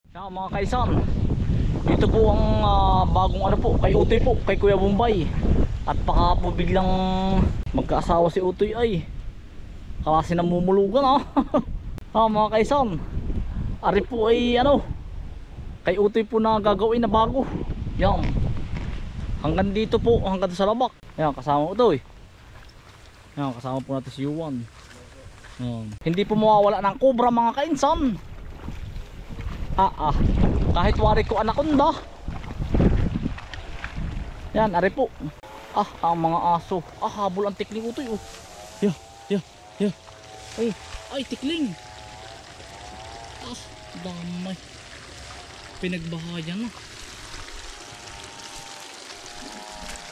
Yan mga kaisan, ito po ang bagong ano po, kay Utoy po, kay Kuya Bombay. At baka po biglang magkaasawa si Utoy ay kasi namumulugan mga kaisan, ari po ay ano, kay Utoy po na gagawin na bago. Yan, hanggang dito po, hanggang sa labak. Yan, kasama Utoy. Yan, kasama po natin si Yuan. Yan. Hindi po mawawala ng cobra mga kainsan. Kahit wari ko anaconda. Yan, ari po. Ang mga aso. Habol ang tikling Utoy. Yeah. Ay, tikling. Damay. Pinagbahayan na.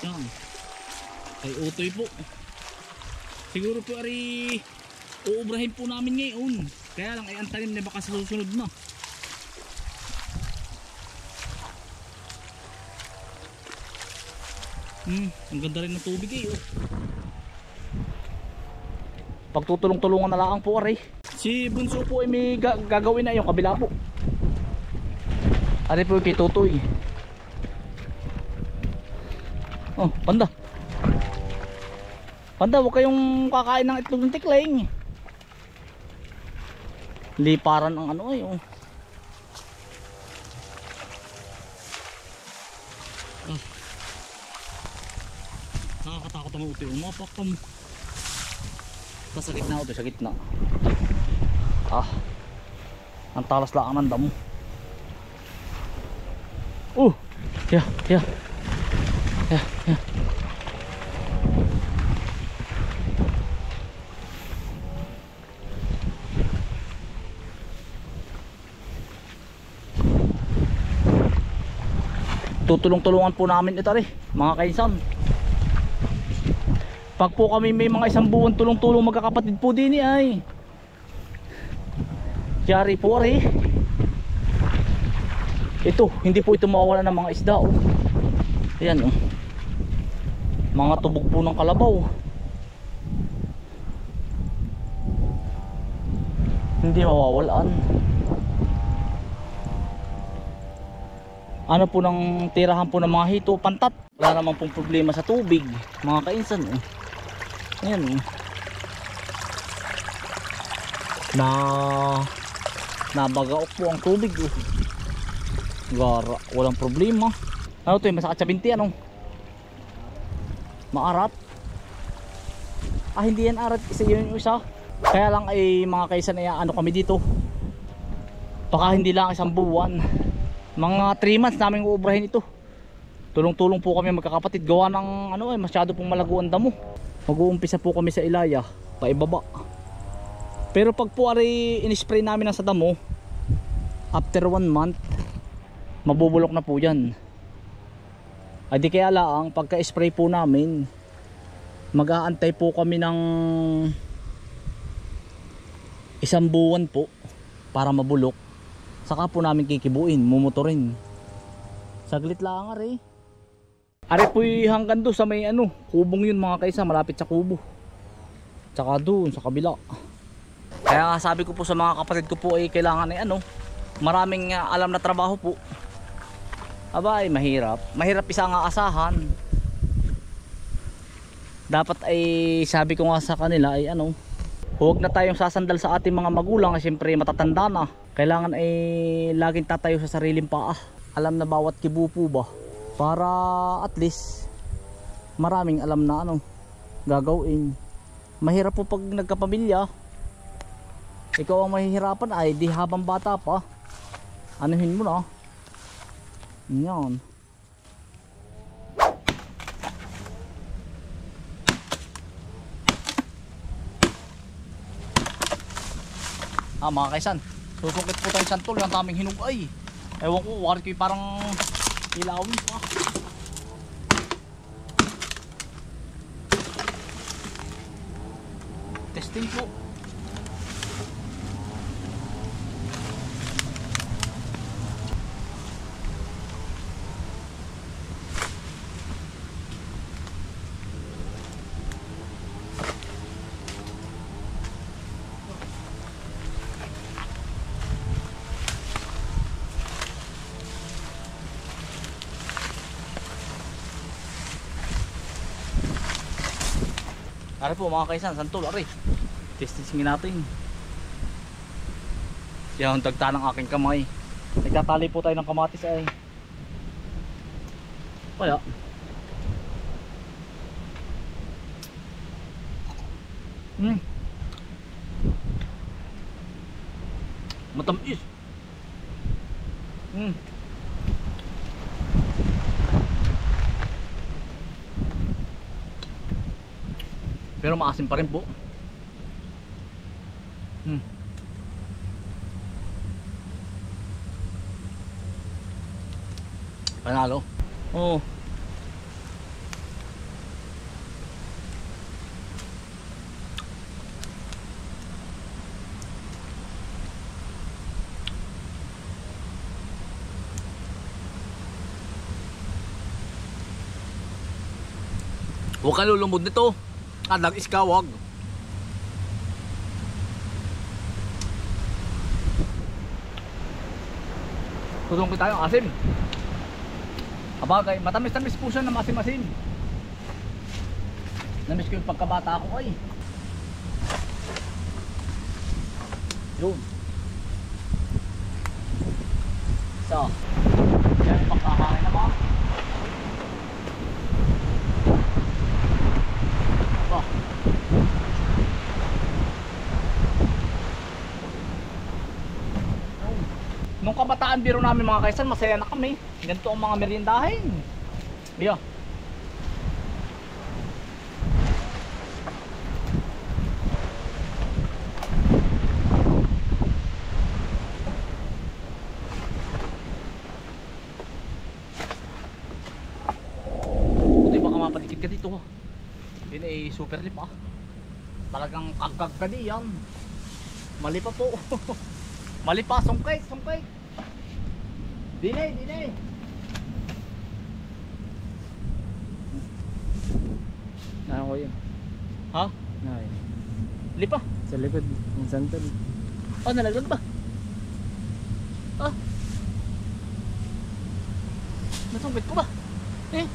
Yan. Kay Utoy po. Siguro po ari uubrahin po namin ngayon. Kaya lang ay ang tanim na baka sa susunod na. Ang ganda rin ng tubig Pagtutulong-tulungan na lang po ari. Si Bunso po ay may gagawin na yung kabila po. Ari po kay Tutoy. Panda. Panda, huwag kayong kakain ng itlog ng tikling. Liparan ang ano Nakakatakot ang Utoy. Umapakam. Sa gitna Utoy, sa gitna. Ang talas lang ng damo. Yeah. Tutulong-tulungan po namin ito mga kaisan. Pag po kami may mga isang buwan tulong-tulong magkakapatid po din ay yari po ito, hindi po ito mawawala ng mga isda ayan mga tubog po ng kalabaw, hindi mawawalaan. Ano po ng tirahan po ng mga hito, pantat. Wala naman pong problema sa tubig mga kainsan ayan nabagaok po ang tubig gara, walang problema. Ano to yung masakit sa binti maarat. Hindi yan arat, isa yun yung isa. Kaya lang ay mga kaisan ay kami dito, baka hindi lang isang buwan, mga 3 months namin uubrahin ito. Tulong-tulong po kami magkakapatid gawa ng masyado pong malago ang damo. Mag-uumpisa po kami sa Ilaya paibaba. Pero pag po in-spray namin sa damo, after 1 month mabubulok na po yan. Di kaya lang pagka-spray po namin, mag-aantay po kami ng 1 buwan po para mabulok. Saka po namin kikibuin, mumuturin. Saglit lang Ari po'y hanggang doon sa may kubong yun mga kaisa, malapit sa kubo. Tsaka doon sa kabila. Kaya nga sabi ko po sa mga kapatid ko po ay kailangan maraming alam na trabaho po. Mahirap. Mahirap isa nga asahan. Dapat ay sabi ko nga sa kanila ay huwag na tayong sasandal sa ating mga magulang kasi siyempre matatanda na. Kailangan ay laging tatayo sa sariling paa. Alam na bawat kibo po ba, para at least maraming alam na gagawin. Mahirap po pag nagkapamilya, ikaw ang mahihirapan ay di habang bata pa anuhin mo na yan. Mga kaisan, susukit po tayong santol, yung taming hinugay. Ewan ko, wakit ko parang ilawin pa. Testing po. Ari po mga kaisan, santol, ari. Testingin natin. Yan ang tagta ng aking kamay. Nagtatali po tayo ng kamatis ay. Kaya. Matamis. Pero maasim pa rin po. Panalo. Oo. Huwag ka lulumod nito. Nag-iskawag. Tutong ko tayo ang asim. Abagay, matamis-tamis po siya ng asim-asim. Namiss ko yung pagkabata ko ay. Yun. So, yan pagkakain na ba? Nung kabataan biro namin mga kaisan, masaya na kami. Ganito ang mga meriendahin. Biyo. Buti baka mapadikit ka dito. Yun ay super lip ah. Talagang kagkag ka diyan. Mali pa po. Mali pa, sungkay, sungkay. Dinay, dinay. Ako yun. Ha? Ay. Lipa. Sa likod ng santol. Oh, nalaglag ba? Ah. Nasungkit ko ba? Eh.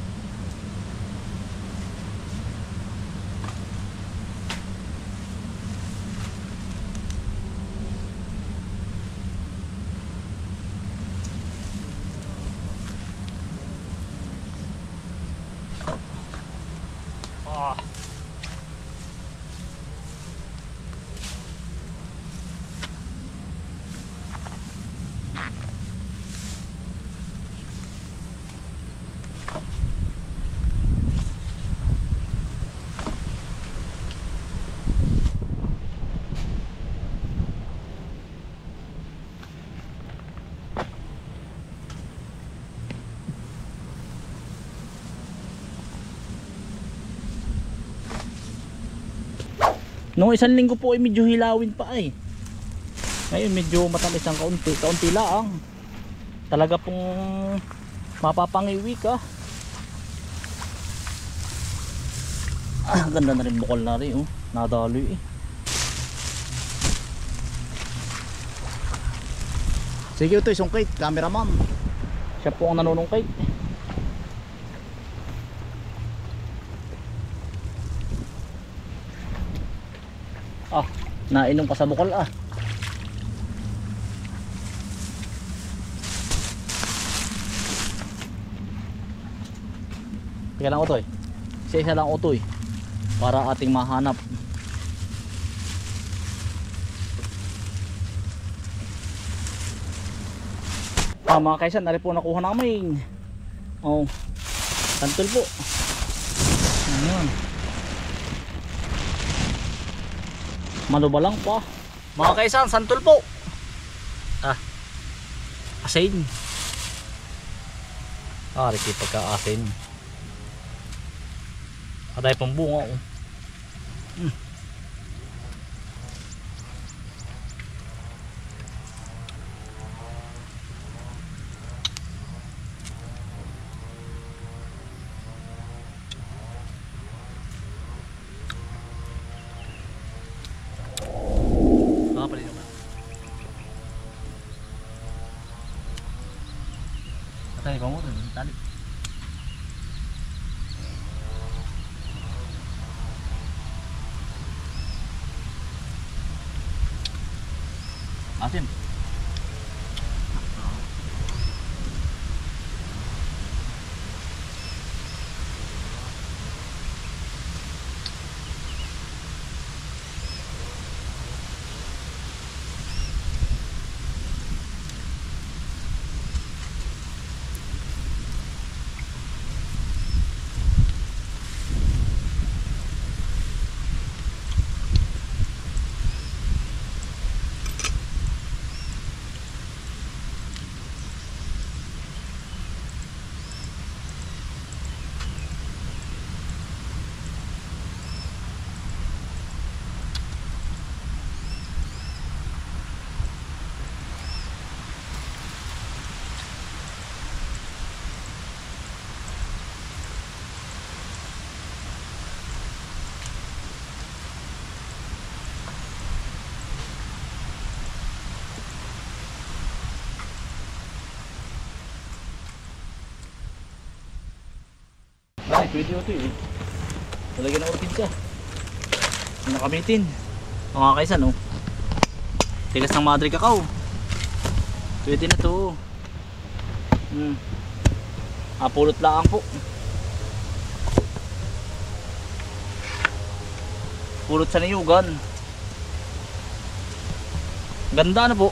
Noong isang linggo po ay medyo hilawin pa ay. Ngayon medyo matamis ang kaunti. Kaunti lang. Talaga pong mapapangiwi ka. Ah, ganda na rin bukol na rin oh. Nadaloy eh. Sige ito isang kite, cameraman. Siya po ang nanunungkit. Ah, nainom pa sa bukol ah. Kaya lang utoy. Isa-isa lang utoy para ating mahanap. Ah, mga kaisan, nari po nakuha namin. Oh, santol po. Ayan. Maluba lang pa. Mga kaisan, santol po. Ah, asin. Ah, riki pagka-asin. Aday pang bunga oh. Patay pa mo ito, tali. Ay, pwede ito eh. Talagyan ng orchid siya. Nakamitin. Mga kaisan oh. Tigas ng madre kakao. Pwede na to. Pulot lang po. Pulot sa niyugan. Ganda na po.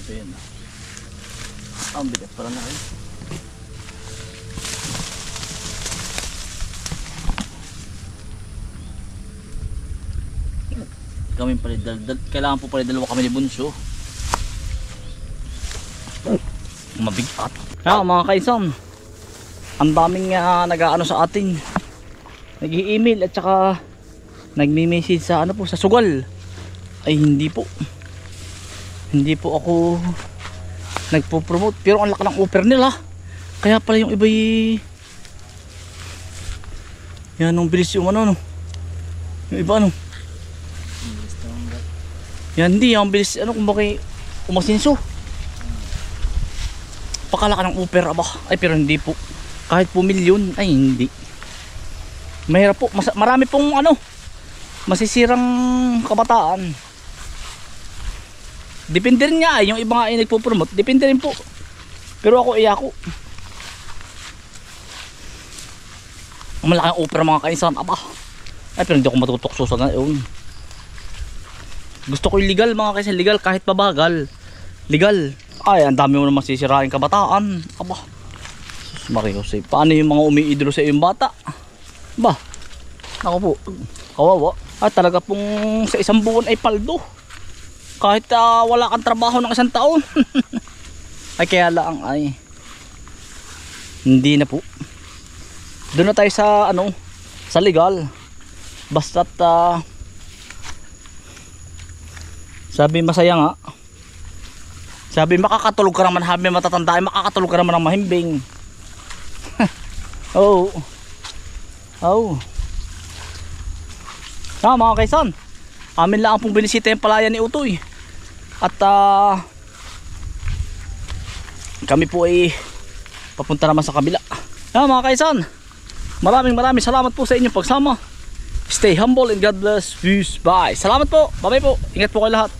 Ito yun. Ang bigat pala na kayo. Kami pala, kailangan po pala dalawa kami ni Bunso. Mabigat. Kaya mga kaisan, ang daming nag-aano sa atin. Nag-i-email at saka nagme-message sa ano po, sa sugal. Ay hindi po. Hindi po ako nagpo-promote, pero ang laki ng offer nila. Kaya pala yung iba yan ang bilis yung ano no. Yung iba ano. Yan hindi ang bilis ano kung bakit umasinso. Pakalaki ng offer aba. Ay pero hindi po. Kahit po milyon ay hindi. Mahirap po, marami pong ano masisirang kabataan. Depende rin nga yung iba nga ay nagpo-promote. Depende rin po. Pero ako ako. Ang malaking offer mga kaisan. Aba. Ay pero hindi ako matutokso sa ngayon. Gusto ko yung legal mga kaisan. Legal kahit pabagal. Legal. Ay ang dami mo naman sisirain kabataan. Aba. Sus Marios. Paano yung mga umiidolo sa iyong bata? Ba. Ako po. Kawawa. Ay talaga pong sa isang buwan ay paldo. Kahit wala kang trabaho ng isang taon. Ay kaya lang ay hindi na po. Doon na tayo sa ano, sa legal. Basta't sabi masaya nga. Sabi makakatulog ka naman habang matatanda ay makakatulog ka naman ng mahimbing. Oh. Oh. Mga kaisan. Amin lang pong binisita yung palayan ni Utoy. At kami po ay papunta naman sa kabila. Mga kaisan, maraming salamat po sa inyong pagsama. Stay humble and God bless. Peace. Bye. Salamat po. Bye bye po. Ingat po kayo lahat.